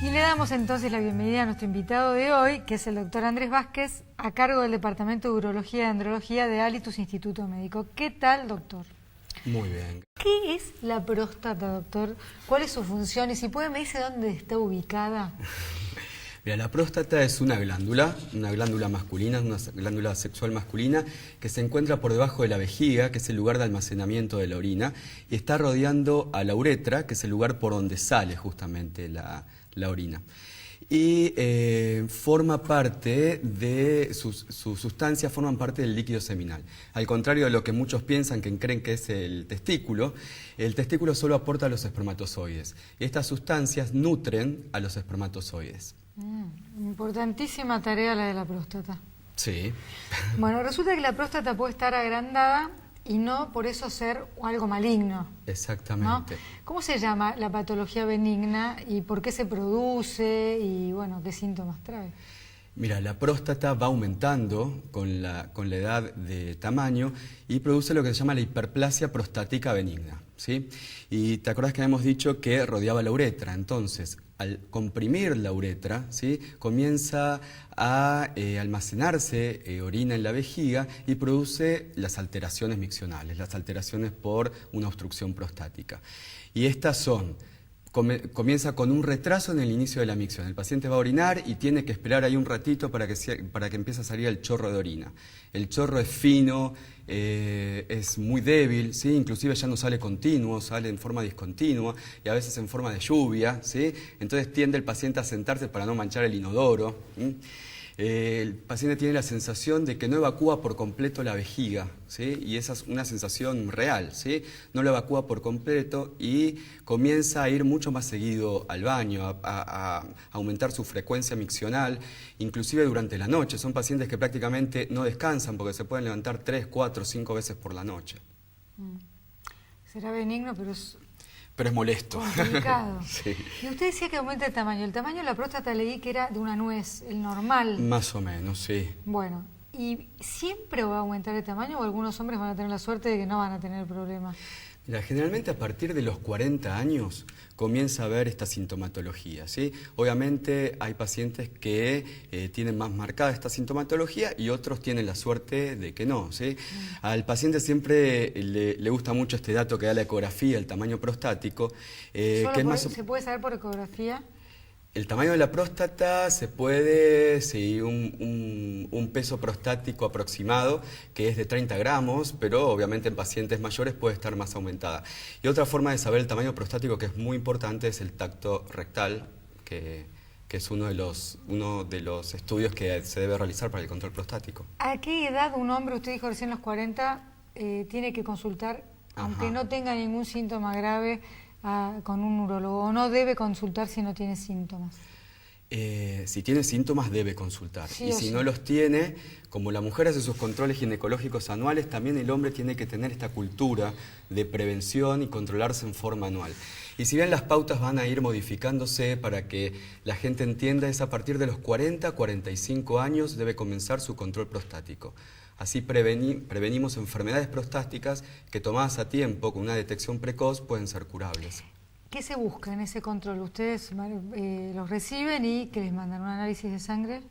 Y le damos entonces la bienvenida a nuestro invitado de hoy, que es el doctor Andrés Vázquez, a cargo del Departamento de Urología y Andrología de Alitus Instituto Médico. ¿Qué tal, doctor? Muy bien. ¿Qué es la próstata, doctor? ¿Cuál es su función? Y si puede, me dice dónde está ubicada. Mira, la próstata es una glándula masculina, una glándula sexual masculina que se encuentra por debajo de la vejiga, que es el lugar de almacenamiento de la orina, y está rodeando a la uretra, que es el lugar por donde sale justamente la orina. Y forma parte de sus sustancias, forman parte del líquido seminal. Al contrario de lo que muchos piensan, que creen que es el testículo solo aporta a los espermatozoides. Y estas sustancias nutren a los espermatozoides. Importantísima tarea la de la próstata. Sí. Bueno, resulta que la próstata puede estar agrandada y no por eso ser algo maligno. Exactamente. ¿No? ¿Cómo se llama la patología benigna y por qué se produce y bueno, qué síntomas trae? Mira, la próstata va aumentando con la edad de tamaño y produce lo que se llama la hiperplasia prostática benigna, ¿sí? Y te acordás que habíamos dicho que rodeaba la uretra, entonces al comprimir la uretra, ¿sí?, comienza a almacenarse orina en la vejiga y produce las alteraciones miccionales, las alteraciones por una obstrucción prostática. Y estas son... Comienza con un retraso en el inicio de la micción. El paciente va a orinar y tiene que esperar ahí un ratito para que empiece a salir el chorro de orina. El chorro es fino, es muy débil, ¿sí? Inclusive ya no sale continuo, sale en forma discontinua y a veces en forma de lluvia, ¿sí? Entonces tiende el paciente a sentarse para no manchar el inodoro, ¿sí? El paciente tiene la sensación de que no evacúa por completo la vejiga, ¿sí? Y esa es una sensación real, ¿sí? No lo evacúa por completo y comienza a ir mucho más seguido al baño, a aumentar su frecuencia miccional, inclusive durante la noche. Son pacientes que prácticamente no descansan porque se pueden levantar 3, 4, 5 veces por la noche. Será benigno, pero es molesto. complicado. Sí. Y usted decía que aumenta el tamaño. El tamaño de la próstata leí que era de una nuez, el normal. Más o menos, sí. Bueno, ¿y siempre va a aumentar el tamaño o algunos hombres van a tener la suerte de que no van a tener problemas? Mira, generalmente a partir de los 40 años comienza a haber esta sintomatología, ¿sí? Obviamente hay pacientes que tienen más marcada esta sintomatología y otros tienen la suerte de que no, ¿sí? Al paciente siempre le gusta mucho este dato que da la ecografía, el tamaño prostático. ¿Se puede saber por ecografía? El tamaño de la próstata se puede, sí, un peso prostático aproximado que es de 30 gramos, pero obviamente en pacientes mayores puede estar más aumentada. Y otra forma de saber el tamaño prostático que es muy importante es el tacto rectal, que es uno de los estudios que se debe realizar para el control prostático. ¿A qué edad un hombre, usted dijo recién los 40, tiene que consultar, aunque no tenga ningún síntoma grave, con un urólogo, o no debe consultar si no tiene síntomas? Si tiene síntomas debe consultar, sí, y si no los tiene, como la mujer hace sus controles ginecológicos anuales, también el hombre tiene que tener esta cultura de prevención y controlarse en forma anual. Y si bien las pautas van a ir modificándose para que la gente entienda, es a partir de los 40, 45 años debe comenzar su control prostático. Así prevenimos enfermedades prostáticas que tomadas a tiempo, con una detección precoz, pueden ser curables. ¿Qué se busca en ese control? ¿Ustedes los reciben y qué les mandan? ¿Un análisis de sangre?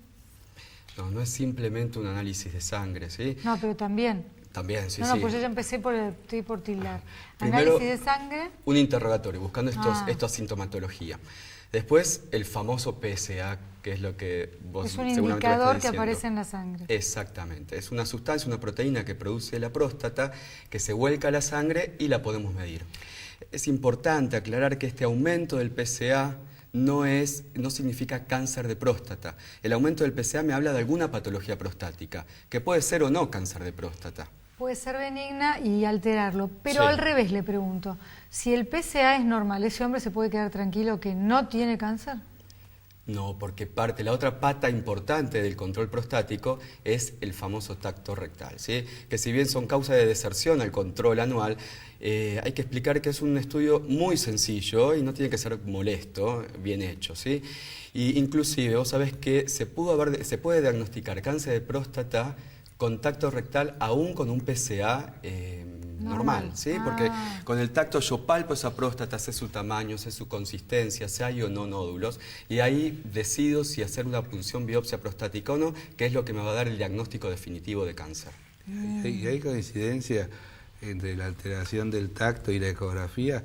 No, no es simplemente un análisis de sangre, ¿sí? No, pero también. También, sí, no, sí. Pues yo ya empecé estoy por tildar. Primero, análisis de sangre. Un interrogatorio, buscando esta sintomatología. Después, el famoso PSA, que es lo que vos es un seguramente indicador que aparece en la sangre. Exactamente. Es una sustancia, una proteína que produce la próstata, que se vuelca a la sangre y la podemos medir. Es importante aclarar que este aumento del PSA no significa cáncer de próstata. El aumento del PSA me habla de alguna patología prostática, que puede ser o no cáncer de próstata. Puede ser benigna y alterarlo, pero sí. Al revés le pregunto, si el PSA es normal, ¿ese hombre se puede quedar tranquilo que no tiene cáncer? No, porque la otra pata importante del control prostático es el famoso tacto rectal, ¿sí? Que si bien son causa de deserción al control anual, hay que explicar que es un estudio muy sencillo y no tiene que ser molesto, bien hecho, ¿sí? Y inclusive vos sabés que se puede diagnosticar cáncer de próstata con tacto rectal aún con un PSA normal, ¿sí? Porque con el tacto yo palpo esa próstata, sé su tamaño, sé su consistencia, si hay o no nódulos, y ahí decido si hacer una punción biopsia prostática o no, que es lo que me va a dar el diagnóstico definitivo de cáncer. ¿Y hay coincidencia entre la alteración del tacto y la ecografía?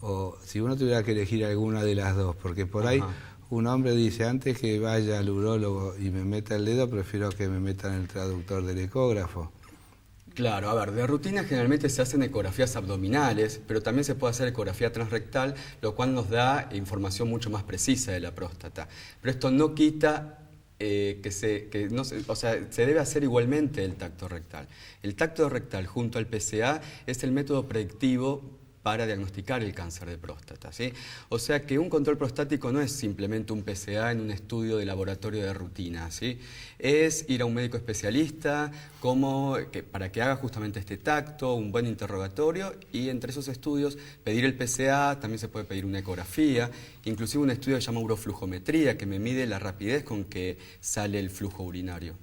O si uno tuviera que elegir alguna de las dos, porque por ahí un hombre dice, antes que vaya al urólogo y me meta el dedo, prefiero que me metan el traductor del ecógrafo. Claro, a ver, de rutina generalmente se hacen ecografías abdominales, pero también se puede hacer ecografía transrectal, lo cual nos da información mucho más precisa de la próstata. Pero esto no quita se debe hacer igualmente el tacto rectal. El tacto rectal junto al PSA es el método predictivo para diagnosticar el cáncer de próstata, ¿sí? O sea que un control prostático no es simplemente un PSA en un estudio de laboratorio de rutina, ¿sí? Es ir a un médico especialista para que haga justamente este tacto, un buen interrogatorio, y entre esos estudios pedir el PSA, también se puede pedir una ecografía, inclusive un estudio que se llama uroflujometría, que me mide la rapidez con que sale el flujo urinario.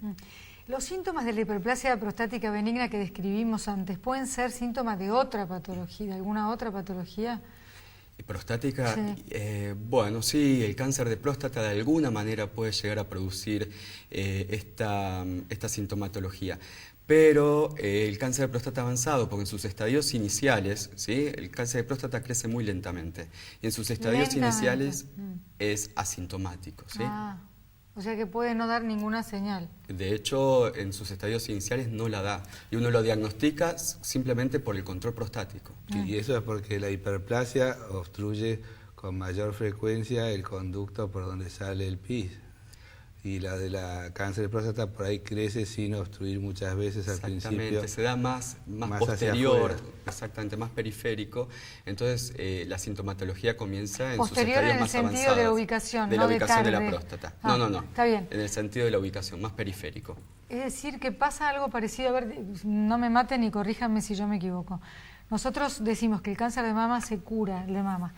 Los síntomas de la hiperplasia prostática benigna que describimos antes, ¿pueden ser síntomas de otra patología, de alguna otra patología? Prostática, sí. Bueno, sí, el cáncer de próstata de alguna manera puede llegar a producir esta sintomatología. Pero el cáncer de próstata avanzado, porque en sus estadios iniciales, ¿sí? El cáncer de próstata crece muy lentamente, y en sus estadios iniciales es asintomático, ¿sí? O sea que puede no dar ninguna señal. De hecho, en sus estadios iniciales no la da, y uno lo diagnostica simplemente por el control prostático. Y eso es porque la hiperplasia obstruye con mayor frecuencia el conducto por donde sale el pis. Y la de la cáncer de próstata por ahí crece sin obstruir muchas veces al principio. Exactamente, se da más posterior, exactamente, más periférico. Entonces la sintomatología comienza en posterior sus estadios más avanzados. Posterior en el sentido de la ubicación, de no la ubicación de de la próstata. No. Está bien. En el sentido de la ubicación, más periférico. Es decir, que pasa algo parecido, a ver, no me maten ni corríjanme si yo me equivoco. Nosotros decimos que el cáncer de mama se cura, el de mama,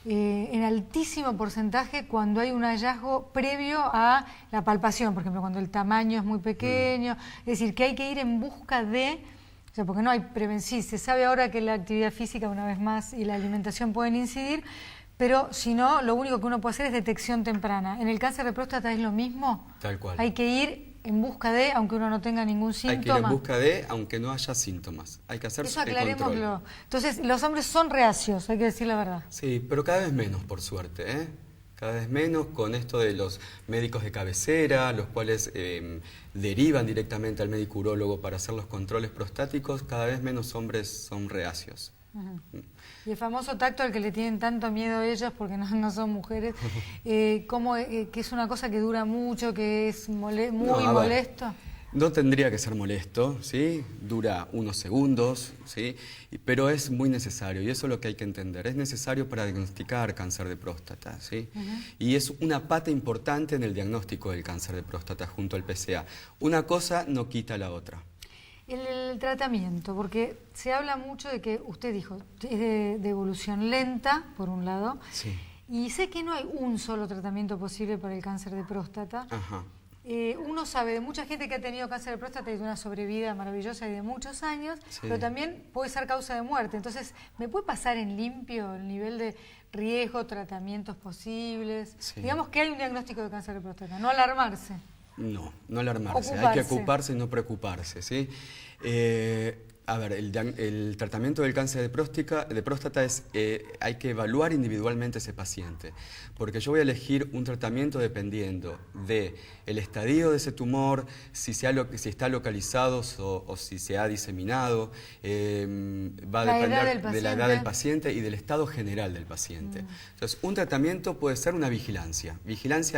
en altísimo porcentaje cuando hay un hallazgo previo a la palpación, por ejemplo, cuando el tamaño es muy pequeño, es decir, que hay que ir en busca de, o sea, porque no hay prevención, se sabe ahora que la actividad física una vez más y la alimentación pueden incidir, pero si no, lo único que uno puede hacer es detección temprana. ¿En el cáncer de próstata es lo mismo? Tal cual. Hay que ir en busca de, aunque uno no tenga ningún síntoma. Hay que ir en busca de, aunque no haya síntomas. Hay que hacer eso el control. aclarémoslo. Entonces, los hombres son reacios, hay que decir la verdad. Sí, pero cada vez menos, por suerte, ¿eh? Cada vez menos con esto de los médicos de cabecera, los cuales derivan directamente al médico urólogo para hacer los controles prostáticos, cada vez menos hombres son reacios. Y el famoso tacto al que le tienen tanto miedo ellos porque no son mujeres, que es una cosa que dura mucho, que es muy molesto. No tendría que ser molesto, ¿sí? Dura unos segundos, ¿sí? Pero es muy necesario, y eso es lo que hay que entender. Es necesario para diagnosticar cáncer de próstata, ¿sí? Y es una pata importante en el diagnóstico del cáncer de próstata junto al PSA. Una cosa no quita la otra. El tratamiento, porque se habla mucho de que, usted dijo, es de evolución lenta, por un lado, sí. Y sé que no hay un solo tratamiento posible para el cáncer de próstata. Ajá. Uno sabe de mucha gente que ha tenido cáncer de próstata y de una sobrevida maravillosa y de muchos años, sí. Pero también puede ser causa de muerte. Entonces, ¿me puede pasar en limpio el nivel de riesgo, tratamientos posibles? Sí. Digamos que hay un diagnóstico de cáncer de próstata, no alarmarse. No alarmarse, hay que ocuparse y no preocuparse, ¿sí? A ver, el tratamiento del cáncer de próstata es, hay que evaluar individualmente a ese paciente, porque yo voy a elegir un tratamiento dependiendo del estadio de ese tumor, si está localizado o si se ha diseminado, va a depender de la edad del paciente y del estado general del paciente. Entonces, un tratamiento puede ser una vigilancia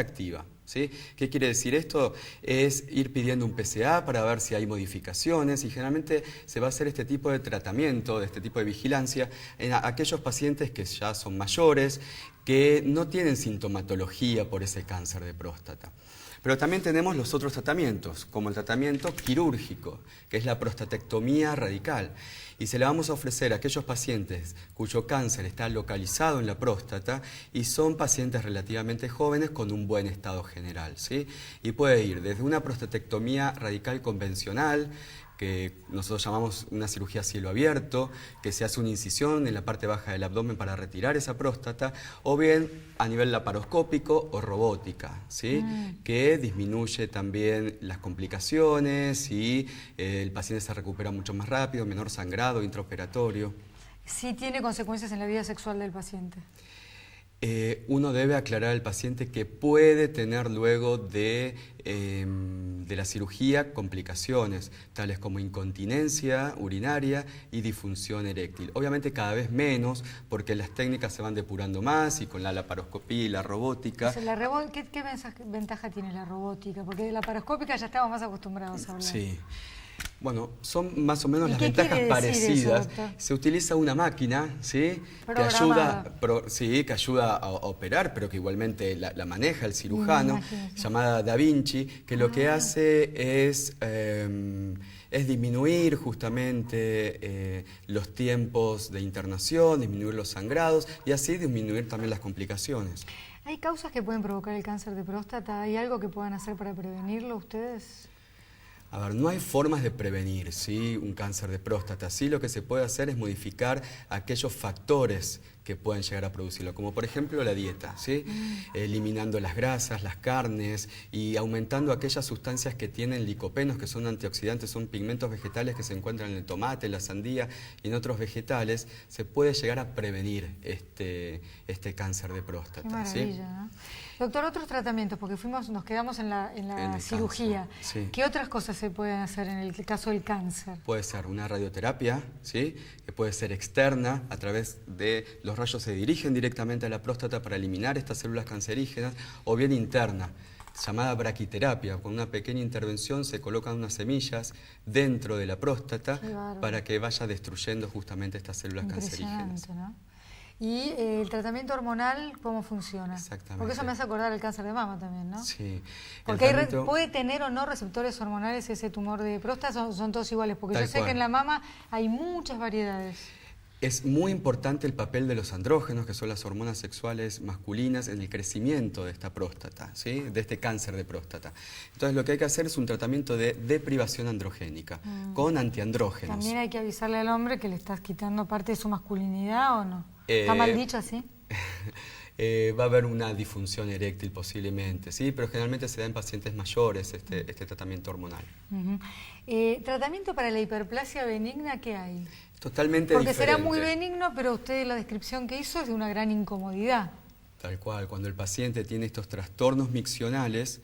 activa. ¿Sí? ¿Qué quiere decir esto? Es ir pidiendo un PSA para ver si hay modificaciones, y generalmente se va a hacer este tipo de tratamiento, este tipo de vigilancia en aquellos pacientes que ya son mayores, que no tienen sintomatología por ese cáncer de próstata. Pero también tenemos los otros tratamientos, como el tratamiento quirúrgico, que es la prostatectomía radical. Y se le vamos a ofrecer a aquellos pacientes cuyo cáncer está localizado en la próstata y son pacientes relativamente jóvenes con un buen estado general, ¿sí? Y puede ir desde una prostatectomía radical convencional, que nosotros llamamos una cirugía a cielo abierto, que se hace una incisión en la parte baja del abdomen para retirar esa próstata, o bien a nivel laparoscópico o robótica, ¿sí? Que disminuye también las complicaciones y el paciente se recupera mucho más rápido, menor sangrado intraoperatorio. ¿Sí tiene consecuencias en la vida sexual del paciente? Uno debe aclarar al paciente que puede tener luego de la cirugía complicaciones, tales como incontinencia urinaria y disfunción eréctil. Obviamente cada vez menos, porque las técnicas se van depurando más y con la laparoscopía y la robótica. O sea, ¿qué ventaja tiene la robótica? Porque de la laparoscópica ya estamos más acostumbrados a hablar. Sí. Bueno, son más o menos las ¿Qué ventajas parecidas. Eso, se utiliza una máquina, ¿sí? que ayuda a operar, pero que igualmente la maneja el cirujano, llamada Da Vinci, que lo que hace es disminuir justamente los tiempos de internación, disminuir los sangrados y así disminuir también las complicaciones. ¿Hay causas que pueden provocar el cáncer de próstata? ¿Hay algo que puedan hacer para prevenirlo ustedes? A ver, no hay formas de prevenir, ¿sí?, un cáncer de próstata. Sí, lo que se puede hacer es modificar aquellos factores que pueden llegar a producirlo, como por ejemplo la dieta, ¿sí? Eliminando las grasas, las carnes y aumentando aquellas sustancias que tienen licopenos, que son antioxidantes, son pigmentos vegetales que se encuentran en el tomate, la sandía y en otros vegetales, se puede llegar a prevenir este cáncer de próstata. Qué maravilla, ¿sí? ¿no? Doctor, otros tratamientos, porque nos quedamos en la cirugía. Cáncer, sí. ¿Qué otras cosas se pueden hacer en el caso del cáncer? Puede ser una radioterapia, ¿sí?, que puede ser externa, a través de los rayos se dirigen directamente a la próstata para eliminar estas células cancerígenas, o bien interna, llamada braquiterapia. Con una pequeña intervención se colocan unas semillas dentro de la próstata para que vaya destruyendo justamente estas células cancerígenas. ¿No? ¿Y el tratamiento hormonal cómo funciona? Exactamente. Porque eso me hace acordar el cáncer de mama también, ¿no? Sí. Porque puede tener o no receptores hormonales ese tumor de próstata, son todos iguales, porque yo sé que en la mama hay muchas variedades. Es muy importante el papel de los andrógenos, que son las hormonas sexuales masculinas, en el crecimiento de esta próstata, ¿sí?, de este cáncer de próstata. Entonces lo que hay que hacer es un tratamiento de deprivación androgénica, con antiandrógenos. ¿También hay que avisarle al hombre que le estás quitando parte de su masculinidad o no? ¿Está mal dicho así? Va a haber una disfunción eréctil posiblemente, ¿sí?, pero generalmente se da en pacientes mayores este tratamiento hormonal. ¿Tratamiento para la hiperplasia benigna qué hay? Totalmente Porque diferente. será muy benigno, pero usted la descripción que hizo es de una gran incomodidad. Tal cual, cuando el paciente tiene estos trastornos miccionales,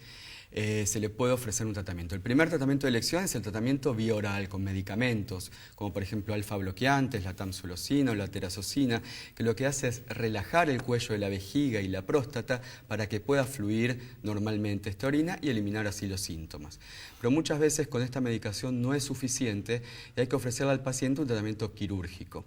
se le puede ofrecer un tratamiento. El primer tratamiento de elección es el tratamiento bioral con medicamentos, como por ejemplo alfa-bloqueantes, la tamsulosina o la terazocina, que lo que hace es relajar el cuello de la vejiga y la próstata para que pueda fluir normalmente esta orina y eliminar así los síntomas. Pero muchas veces con esta medicación no es suficiente y hay que ofrecerle al paciente un tratamiento quirúrgico.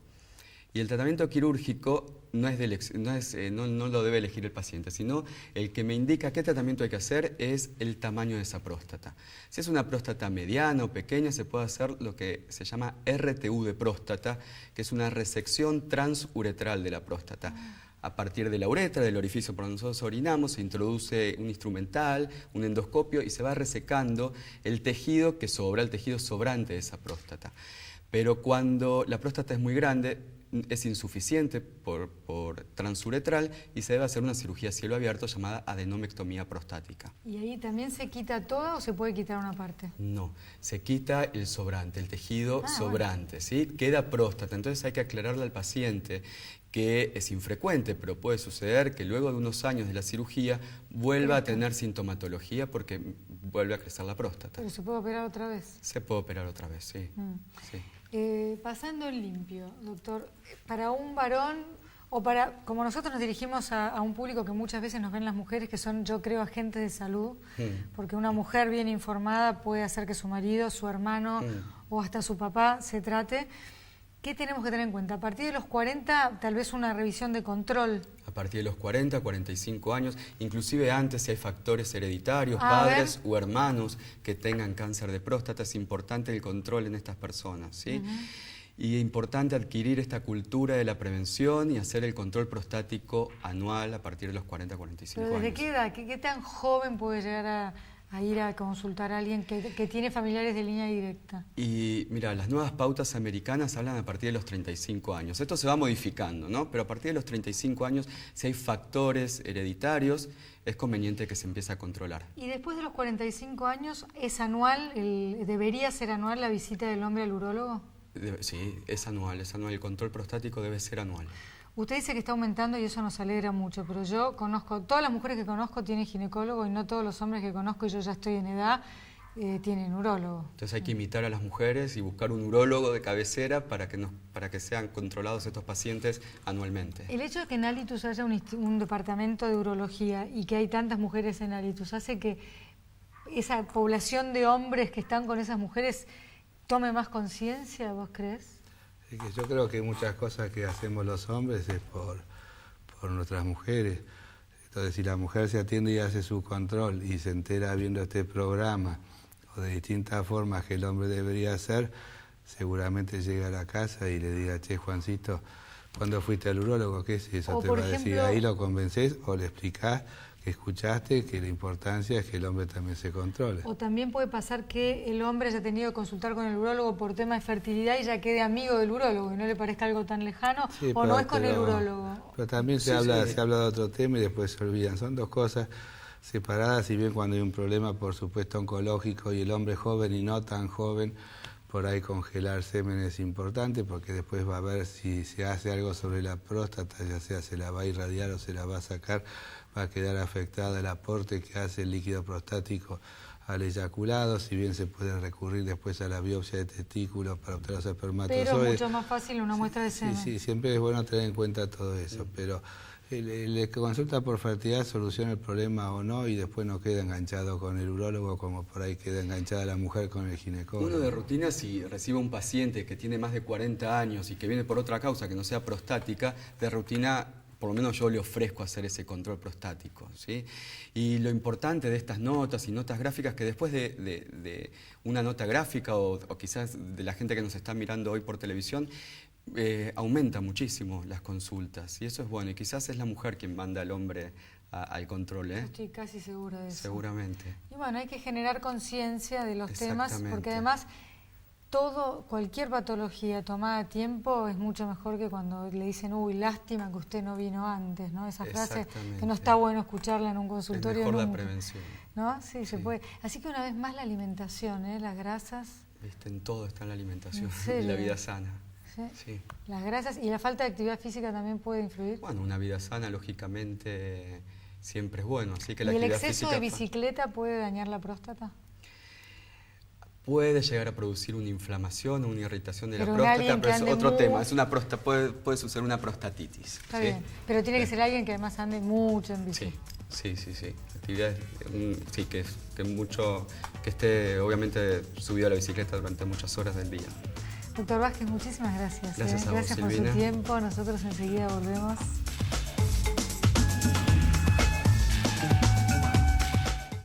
Y el tratamiento quirúrgico no lo debe elegir el paciente, sino el que me indica qué tratamiento hay que hacer es el tamaño de esa próstata. Si es una próstata mediana o pequeña, se puede hacer lo que se llama RTU de próstata, que es una resección transuretral de la próstata. A partir de la uretra, del orificio por donde nosotros orinamos, se introduce un instrumental, un endoscopio, y se va resecando el tejido que sobra, el tejido sobrante de esa próstata. Pero cuando la próstata es muy grande, es insuficiente por transuretral y se debe hacer una cirugía a cielo abierto llamada adenomectomía prostática. ¿Y ahí también se quita toda o se puede quitar una parte? No, se quita el sobrante, el tejido sobrante, ¿sí? Queda próstata, entonces hay que aclararle al paciente que es infrecuente, pero puede suceder que luego de unos años de la cirugía vuelva a tener sintomatología porque vuelve a crecer la próstata. ¿Pero se puede operar otra vez? Se puede operar otra vez, sí. Sí. Pasando en limpio, doctor, para un varón o como nosotros nos dirigimos a un público que muchas veces nos ven las mujeres, que son, yo creo, agentes de salud, porque una mujer bien informada puede hacer que su marido, su hermano o hasta su papá se trate. ¿Qué tenemos que tener en cuenta? A partir de los 40, tal vez una revisión de control. A partir de los 40, 45 años, inclusive antes, si hay factores hereditarios, padres o hermanos que tengan cáncer de próstata, es importante el control en estas personas, ¿sí? Y es importante adquirir esta cultura de la prevención y hacer el control prostático anual a partir de los 40, 45 años. ¿Pero desde qué edad? ¿Qué tan joven puede llegar a ir a consultar a alguien que tiene familiares de línea directa? Y mira, las nuevas pautas americanas hablan a partir de los 35 años. Esto se va modificando, ¿no? Pero a partir de los 35 años, si hay factores hereditarios, es conveniente que se empiece a controlar. Y después de los 45 años, ¿es anual, debería ser anual la visita del hombre al urólogo? Sí, es anual. El control prostático debe ser anual. Usted dice que está aumentando y eso nos alegra mucho, pero yo conozco, todas las mujeres que conozco tienen ginecólogo y no todos los hombres que conozco, y yo ya estoy en edad, tienen urólogo. Entonces hay que imitar a las mujeres y buscar un urólogo de cabecera para que sean controlados estos pacientes anualmente. El hecho de que en Alitus haya un departamento de urología y que hay tantas mujeres en Alitus hace que esa población de hombres que están con esas mujeres tome más conciencia, ¿vos crees? Es que yo creo que muchas cosas que hacemos los hombres es por nuestras mujeres. Entonces, si la mujer se atiende y hace su control y se entera viendo este programa o de distintas formas que el hombre debería hacer, seguramente llega a la casa y le diga, che, Juancito, ¿cuándo fuiste al urólogo? ¿Qué es eso? O te por va a decir, ejemplo, ahí lo convencés o le explicás que escuchaste que la importancia es que el hombre también se controle. O también puede pasar que el hombre haya tenido que consultar con el urólogo por tema de fertilidad y ya quede amigo del urólogo y no le parezca algo tan lejano, sí, o no es con el urólogo. Pero también se habla de otro tema y después se olvidan. Son dos cosas separadas, si bien cuando hay un problema, por supuesto, oncológico y el hombre joven y no tan joven, por ahí congelar semen es importante porque después va a ver si se hace algo sobre la próstata, ya sea se la va a irradiar o se la va a sacar, va a quedar afectada el aporte que hace el líquido prostático al eyaculado, si bien se puede recurrir después a la biopsia de testículos para obtener los espermatozoides. Pero es mucho más fácil una muestra de semen. Sí, siempre es bueno tener en cuenta todo eso, pero el que consulta por fertilidad soluciona el problema o no y después no queda enganchado con el urólogo como por ahí queda enganchada la mujer con el ginecólogo. Uno de rutina, si recibe un paciente que tiene más de 40 años y que viene por otra causa que no sea prostática, de rutina, por lo menos yo le ofrezco hacer ese control prostático, ¿sí? Y lo importante de estas notas y notas gráficas, que después de una nota gráfica o quizás de la gente que nos está mirando hoy por televisión, aumenta muchísimo las consultas y eso es bueno, y quizás es la mujer quien manda al hombre al control. Estoy casi segura de eso. Seguramente. Y bueno, hay que generar conciencia de los temas, porque además cualquier patología tomada a tiempo es mucho mejor que cuando le dicen, uy, lástima que usted no vino antes, ¿no? Esa frase que no está bueno escucharla en un consultorio. Es mejor la prevención. ¿No? Sí, se puede. Así que una vez más la alimentación, las grasas. En todo está en la alimentación, en la vida sana. Sí. Las grasas y la falta de actividad física también puede influir. Bueno, una vida sana, lógicamente, siempre es bueno. Así que ¿Y la el actividad exceso física de bicicleta puede dañar la próstata? Puede llegar a producir una inflamación o una irritación de la próstata, pero es otro tema. Es una puede suceder una prostatitis. Está bien, pero tiene que ser alguien que además ande mucho en bici. Sí. Actividades, que esté obviamente subido a la bicicleta durante muchas horas del día. Doctor Vázquez, muchísimas gracias. Gracias a vos, gracias por su tiempo. Nosotros enseguida volvemos.